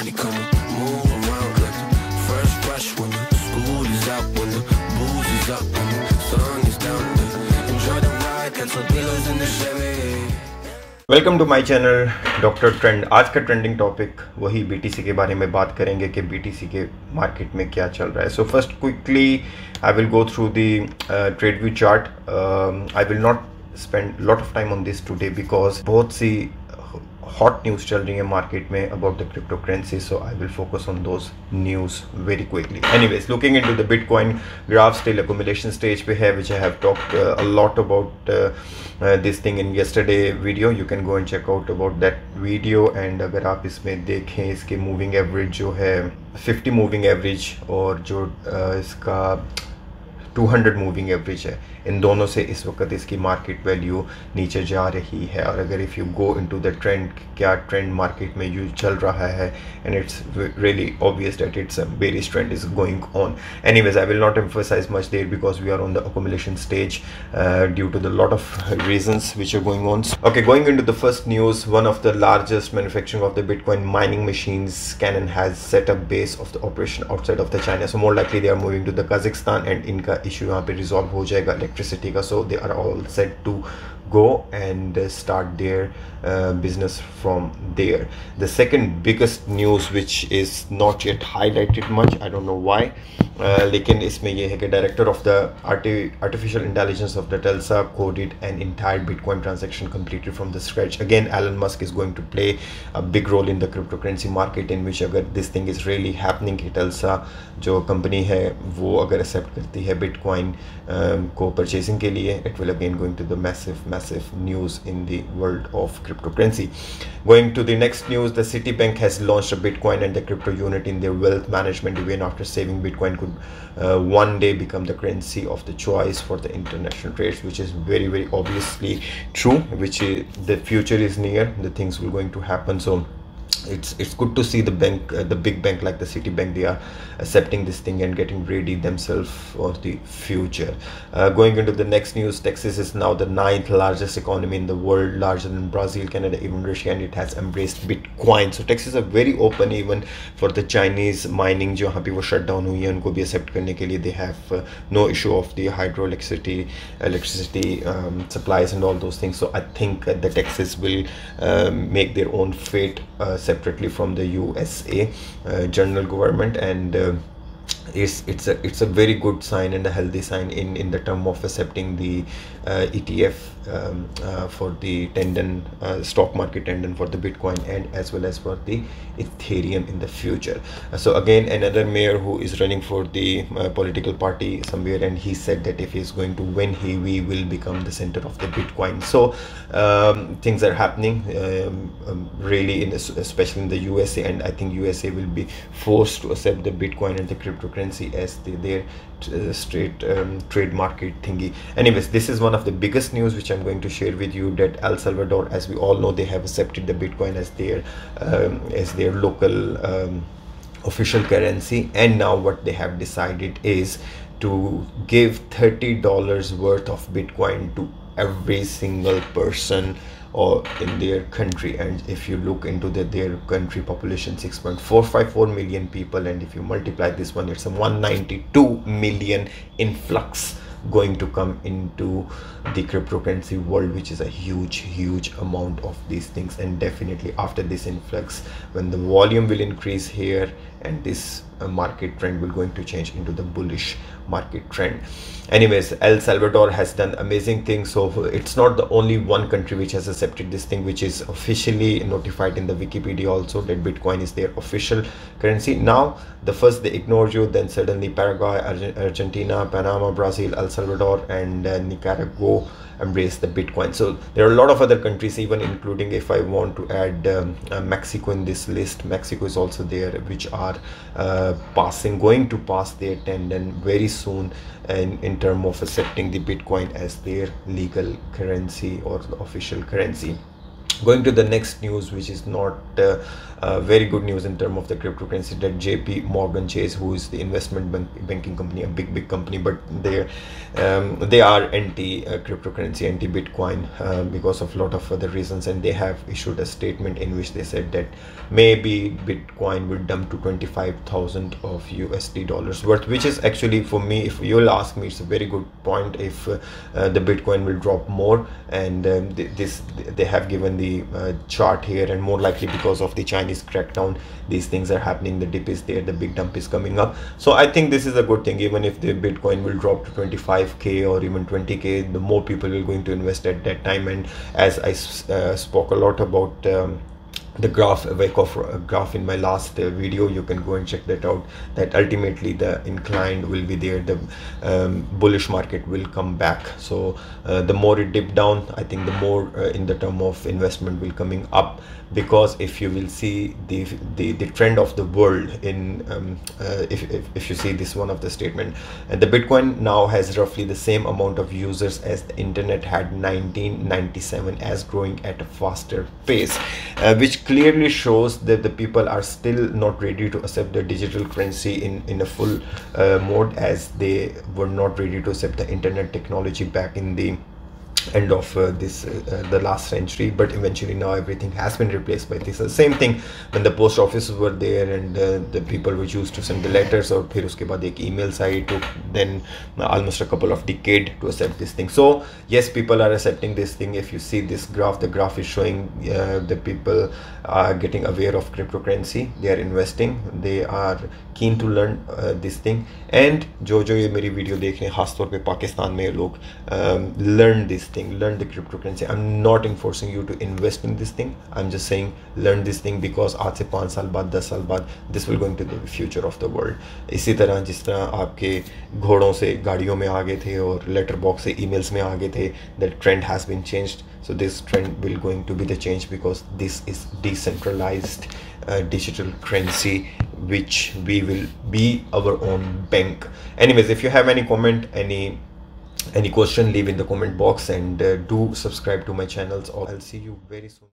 Shawty, come on, move around like the fresh brush when the school is out, when the booze is up, when the sun is down. Enjoy the ride, cancel dealers in the Chevy. Welcome to my channel doctor trend. आज का trending topic वही BTC के बारे में बात करेंगे कि BTC के मार्केट में क्या चल रहा है। So first quickly I will go through the trade view chart. I will not spend lot of time on this today because बहुत सी हॉट न्यूज़ चल रही है मार्केट में about the crypto currency, so I will focus on those news very quickly. Anyways, looking into the bitcoin graph still accumulation stage पे है, which I have talked a lot about this thing in yesterday video. You can go and check out about that video. And अगर आप इसमें देखें इसके moving average जो है 50 moving average और जो इसका 200 मूविंग एवरेज है, इन दोनों से इस वक्त इसकी मार्केट वैल्यू नीचे जा रही है। और अगर if you go into the trend, क्या ट्रेंड मार्केट में यूज चल रहा है, and it's really obvious that it's a bearish trend is going on. Anyways, I will not emphasise much there because we are on the accumulation stage due to the lot of reasons which are going on. Okay, going into the first news, one of the largest manufacturing of the Bitcoin mining machines, Canon, has set up base of the operation outside of the China. So more likely they are moving to the Kazakhstan, and इनका issue यहाँ पे resolve हो जाएगा electricity का, so they are all set to go and start their business from there. The second biggest news which is not yet highlighted much, I don't know why, लेकिन इसमें ये है कि director of the artificial intelligence of the टेल्सा coded an entire bitcoin transaction completed from the scratch. Again, Elon Musk is going to play a big role in the cryptocurrency market, in which अगर this thing is really happening कि टेल्सा जो company है वो अगर accept करती है bitcoin को purchasing के लिए, it will again going to the massive news in the world of cryptocurrency. Going to the next news, the Citibank has launched a Bitcoin and the crypto unit in their wealth management division after saving Bitcoin could one day become the currency of the choice for the international trades, which is very obviously true, which is the future is near, the things will going to happen. So it's good to see the bank, the big bank like the Citibank, they are accepting this thing and getting ready themselves for the future. Going into the next news, Texas is now the 9th largest economy in the world, larger than Brazil, Canada, even Russia, and it has embraced Bitcoin. So Texas is very open even for the Chinese mining जो यहाँ पे वो shut down हुई है, उनको भी accept करने के लिए they have no issue of the electricity supplies and all those things. So I think the Texas will make their own fate separately from the USA general government, and it's a very good sign and a healthy sign in the term of accepting the ETF for the tendon stock market tendon for the Bitcoin and as well as for the Ethereum in the future. So again, another mayor who is running for the political party somewhere, and he said that if he's going to win, we will become the center of the Bitcoin. So things are happening really especially in the USA, and I think USA will be forced to accept the Bitcoin and the cryptocurrency as their straight trade market thingy. Anyways, this is one of the biggest news which I'm going to share with you, that El-Salvador, as we all know, they have accepted the Bitcoin as their local official currency, and now what they have decided is to give $30 worth of Bitcoin to every single person or in their country. And if you look into their country population 6.454 million people, and if you multiply this one, it's a 192 million influx going to come into the cryptocurrency world, which is a huge amount of these things. And definitely after this influx, when the volume will increase here, and this market trend will going to change into the bullish market trend. Anyways, El-Salvador has done amazing things. So it's not the only one country which has accepted this thing, which is officially notified in the Wikipedia also that Bitcoin is their official currency. Now the first they ignored you, then suddenly Paraguay, Argentina, Panama, Brazil, El-Salvador, and Nicaragua embrace the Bitcoin. So there are a lot of other countries, even including, if I want to add Mexico in this list, Mexico is also there, which are going to pass their tendon very soon, and in terms of accepting the Bitcoin as their legal currency or official currency. Going to the next news, which is not very good news in terms of the cryptocurrency, that JP Morgan Chase, who is the investment banking company, a big company, but they are anti cryptocurrency, anti Bitcoin, because of a lot of other reasons, and they have issued a statement in which they said that maybe Bitcoin will dump to 25,000 of USD dollars worth, which is actually, for me, if you'll ask me, it's a very good point. If the Bitcoin will drop more, and they have given the chart here, and more likely because of the Chinese crackdown, these things are happening. The dip is there, the big dump is coming up. So I think this is a good thing. Even if the Bitcoin will drop to 25k or even 20k, the more people are going to invest at that time. And as I spoke a lot about the graph, Wyckoff graph in my last video, you can go and check that out, that ultimately the incline will be there, the bullish market will come back. So the more it dip down, I think the more in the term of investment will coming up, because if you will see the trend of the world in if you see this one of the statement, and the Bitcoin now has roughly the same amount of users as the internet had 1997, as growing at a faster pace, which clearly shows that the people are still not ready to accept the digital currency in a full mode, as they were not ready to accept the internet technology back in the end of the last century. But eventually now everything has been replaced by this. The same thing when the post offices were there, and the people which used to send the letters, or फिर उसके बाद एक emails I, took then almost a couple of decades to accept this thing. So yes, people are accepting this thing. If you see this graph, the graph is showing the people are getting aware of cryptocurrency, they are investing, they are keen to learn this thing. And जो ये मेरी video देख रहे हैं, खास तौर पे पाकिस्तान में लोग, learn this thing, learn the cryptocurrency. I'm not enforcing you to invest in this thing, I'm just saying learn this thing, because आज से 5 साल बाद 10 साल बाद this will going to be the future of the world. इसी तरह जिस तरह आपके घोड़ों से गाड़ियों में आ गए थे और लेटर बॉक्स से ईमेल्स में आ गए थे, that trend has been changed. So this trend will going to be the change, because this is decentralized digital currency, which we will be our own bank. Anyways, if you have any comment, any question, leave in the comment box, and do subscribe to my channels. I'll see you very soon.